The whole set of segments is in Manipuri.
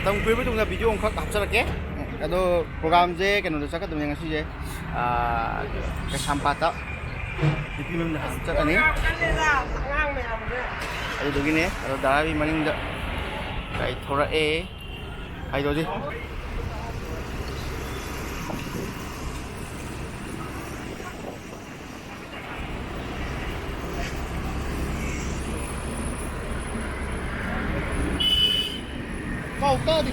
ꯃꯇꯝ ꯀꯨꯏꯔꯕ ꯃꯇꯨꯡꯗ ꯚꯤꯗꯤꯑꯣ ꯑꯃꯈꯛ ꯍꯥꯞꯆꯔꯛꯀꯦ. ꯑꯗꯣ ꯄ꯭ꯔꯣꯒ꯭ꯔꯥꯝꯁꯦ ꯀꯩꯅꯣꯗ ꯆꯠꯀꯗꯕꯅꯦ ꯉꯁꯤꯁꯦ ꯀꯩꯁꯥꯝꯄꯥꯠꯇ ꯅꯨꯄꯤ ꯃꯌꯨꯝꯗ ꯆꯠꯂꯅꯤ. ꯑꯗꯨꯗꯨꯒꯤꯅꯦ. ꯑꯗꯣ ꯗꯥꯔꯥꯕꯤ ꯃꯅꯤꯡꯗ ꯒꯥꯔꯤ ꯊꯧꯔꯛꯑꯦ ꯍꯥꯏꯗꯣꯖꯤ. Falta de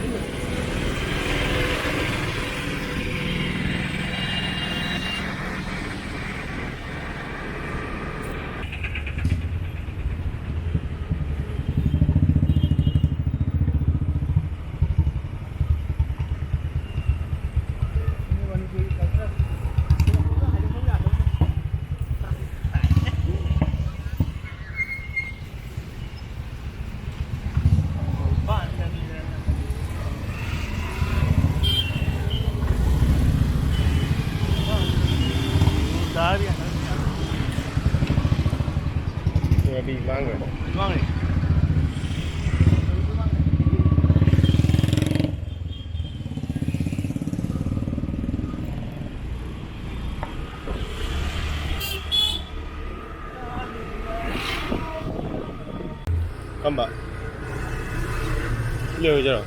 bị mang rồi. Mang rồi. Không bạn. Liều chưa?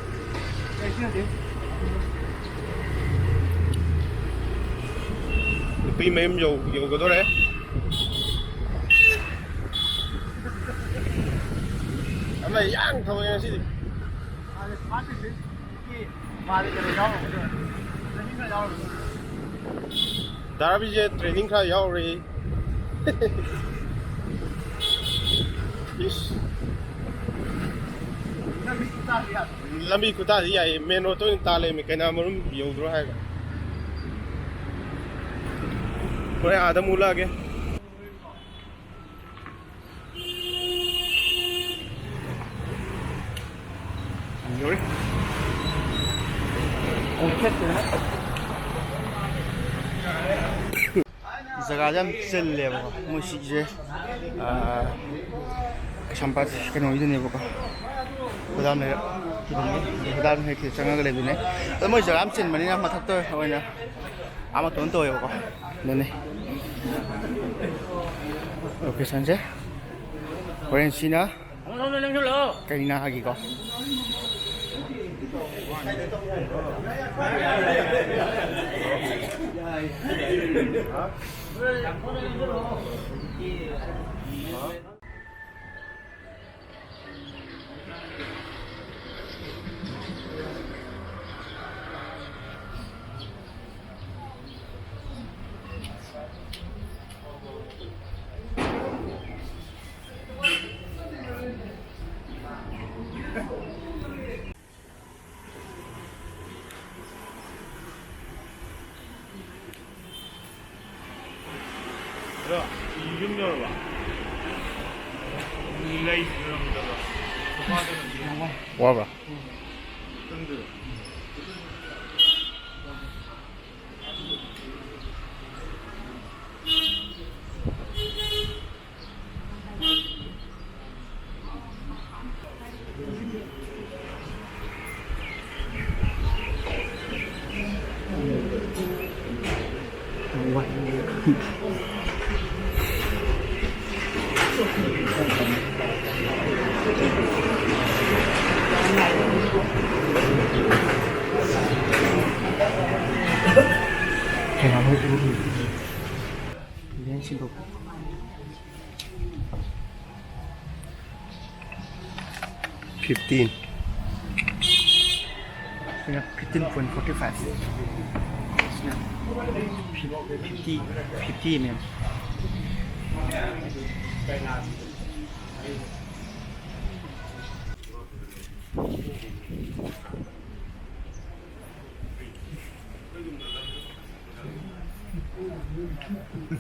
Pin mấy em dầu của tôi đấy. Này ăn thôi gì. Darabi je training kha yaw re. Ish. Lambi kuta di ai meno to ta le me kana marum yaw dro hai. Kore adam ula ge. Rồi. Zaga jam chille ba mo si je Kaisampat kano idune ba Kudam ne Kudam he ki changa le bine to mo zaga am chen mani na mathak to hoina ama ton to ba ne okay sanje Korean Sina cái na gì có 야, 이좀 열어봐. 레이스 와봐. 등등. Kaya mo ito. Yan siguro. $15.45. 50 man.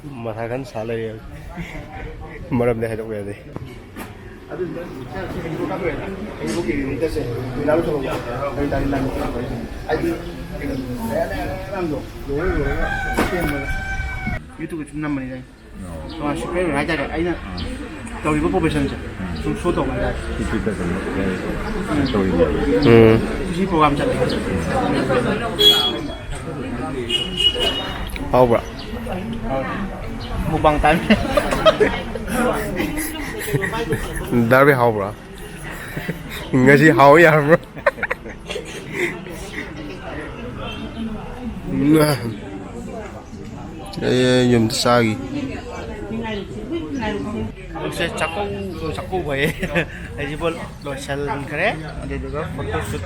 Mathakan salary maram de hadok de Adu saya ibu kamu ya. Ibu kiri itu saya. Lalu coba dari tadi lalu apa ini? Adi lalu YouTube 좀 남만이다. 아, 슈퍼를 하자래. 아이나 저기 뭐 뽑으셨는지. 좀 소독을 이쪽에다 좀 또 이제 2 프로그램 짜리 하우 브라 무방 딸 다비 하우 브라 ngasi haw ya bro nhum sagi 역시 자꾸 왜 에지볼 로션 그래 어디 누가 포토shoot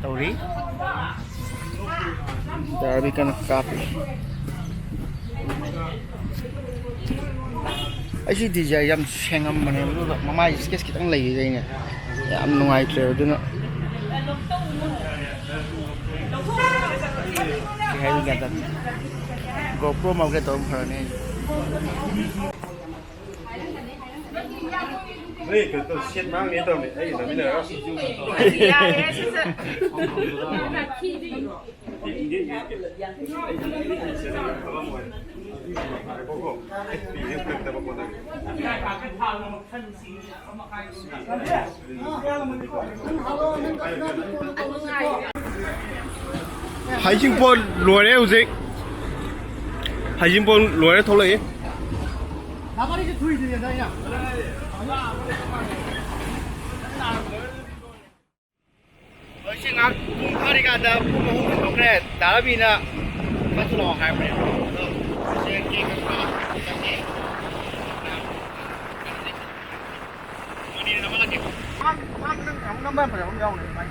tauri dari kan kape ai si DJ yam sengam mane mama sketch kitang lay dai ne yam nungai tre duna hai ga ta GoPro mau ke tom phara ne Đây, tôi siết mang đến tầm này, đây là bây giờ nó xịt chung. Hải lùi đấy gì? Hải lùi đấy thôi lấy. 나발이 좀 둘이 들려 다니냐 어시 가 공파리가 다 부모 동네 나라비나 맞으러 갈 거야 어시 게임가 이렇게 아니 나만하게 막는 강남만 버려 엄청 많이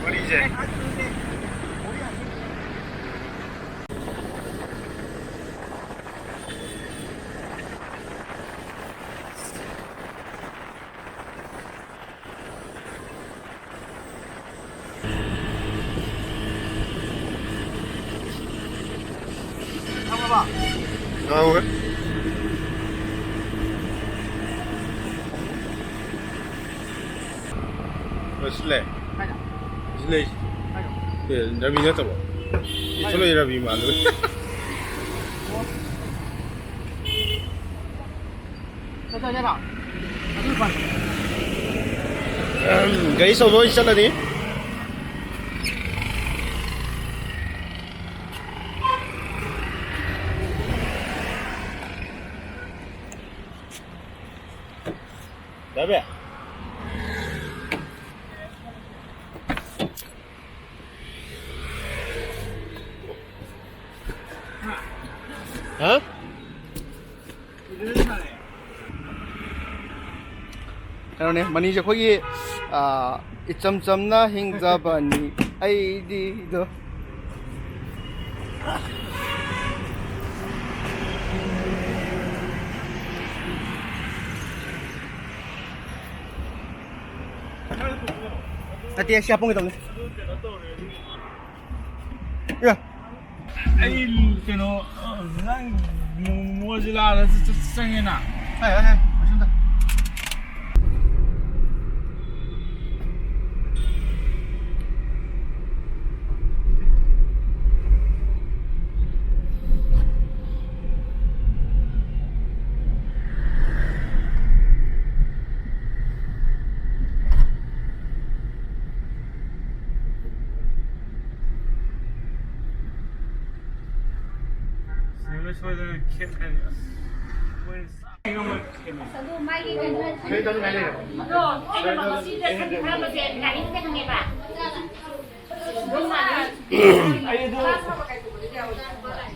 What is it? 봐봐 왜? 실내. 실내. 예, 라비 넣었다 봐. 이 솔로이 라비 만들어. 자자자자 어디 봐 Gãy sầu thôi chắc là gì? Đấy vậy. Hả? 그러네 많이 이제 거기 이점점나 행자바니 아이디도 Ati siapa ng ito? Yeah. Ay, kino, lang mo sila sa sangin na. Ay, 맞습니다.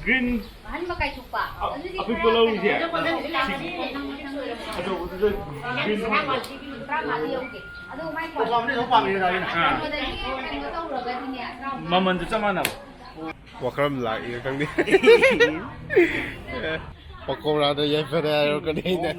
Green apa pulau dia? Maman tu macam mana? ว่าคำหลักอีกครั้งนี้ปกครองได้ยังไม่ได้เราก็ได้เนี่ย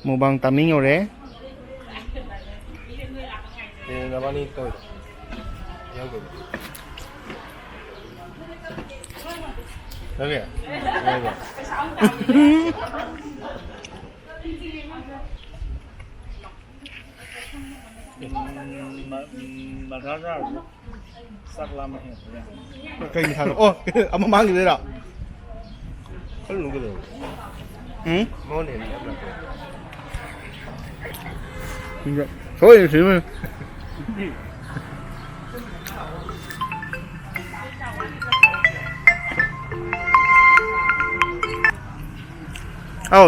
Mubang taming ore. Ini nama ni tu. Yang tu. Okey. Okey. Mà ra ra sắc làm mà hiểu Cái gì thằng? Ô, ông mang gì đây đó? Không đúng cái gì. Ừ? Món này em làm. Số gì xíu mà.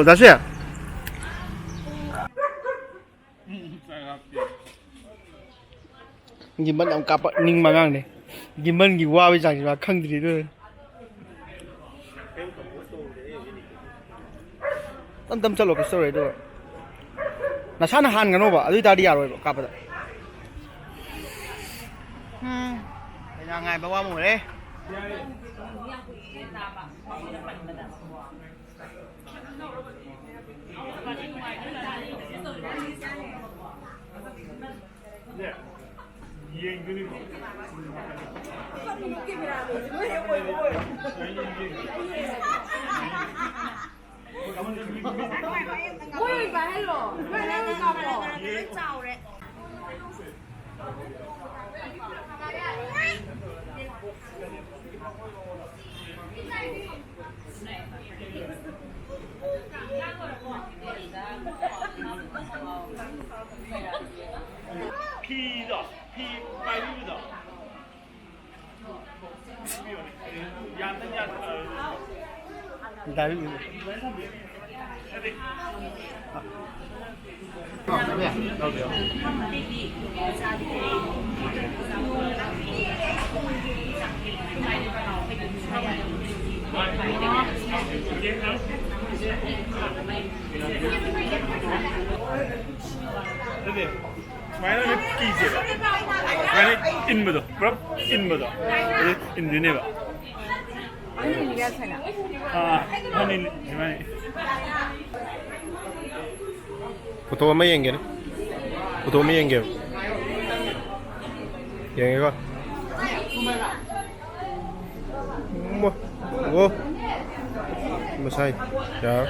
Giá trị. Gimana ông cặp ning mà ngang này. Gimana gì qua bây giờ là khăng gì thôi. Tâm cho lo cái story đó. Na sana han ngano ba adu ta dia rồi cặp đó. Bây giờ ngày ba qua mùa đấy. Ui, bà hello. Bà đang đi ngọc bỏ. Chào đấy. Pi đó, pi bay đi đó. Đấy. Máy nó kỳ gì vậy? Máy nó in mà rồi, bắp in mà rồi, in gì này vậy? Anh nhìn xem nào. Anh in gì vậy? Foto mấy anh kìa? Foto mấy anh kìa? Vậy coi. Wow. Mà sai. Dạ.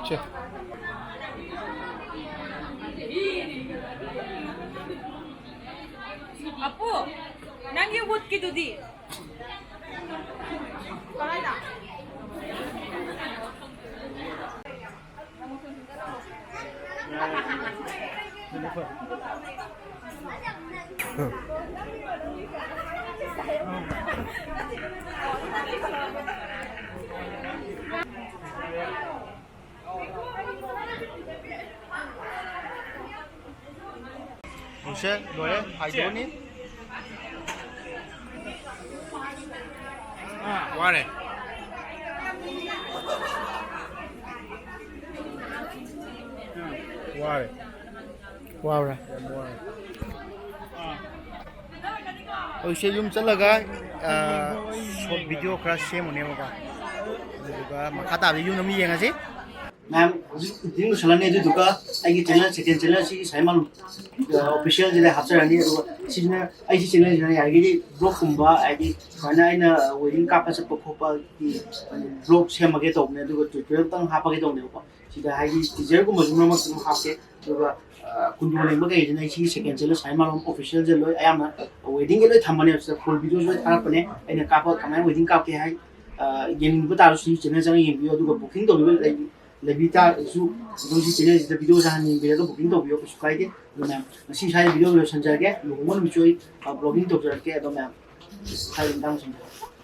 Che. Apo, nag-iwot ki dudi. Pahala. Buset, boleh? Ayo nih. Qua này. Qua này. Wow rồi. Oke, yung talaga short video crash siya mo niya mo ka. Diba? Makatabi yung namiyan kasi. मैम दिन सलाने दुका आइगी चैनल सेकंड चैनल सी साइमन ऑफिशियल जिले हाचरानी सिजना आइगी चैनल जिना आइगी ब्लॉग कुंबा आइगी माना आइना वेडिंग कापा चप खोपा की ब्लॉग सेमगे तौने दुगा ट्यूटोरियल तंग हापागे तौने को सिदा आइगी टीचर को मजुमा मत हापे दुगा कुंदो लेंबा के जिना सी सेकंड चैनल साइमन ऑफिशियल जे लोय आयामा वेडिंग के लोय थमने फुल वीडियो जो थारपने आइना कापा कमाय वेडिंग कापके हाय येनिंग बता सी चैनल जंग येबियो दुगा बुकिंग तौले लेबिता सु दोजी चैनल जिदा वीडियो जाहानी बेगा बुकिंग तौबियो कुछ कायदे मैम मसी साइ वीडियो लो संजागे लोगमन बिचोय ब्लॉगिंग तौजरके अदो मैम हाय इंदाम संजा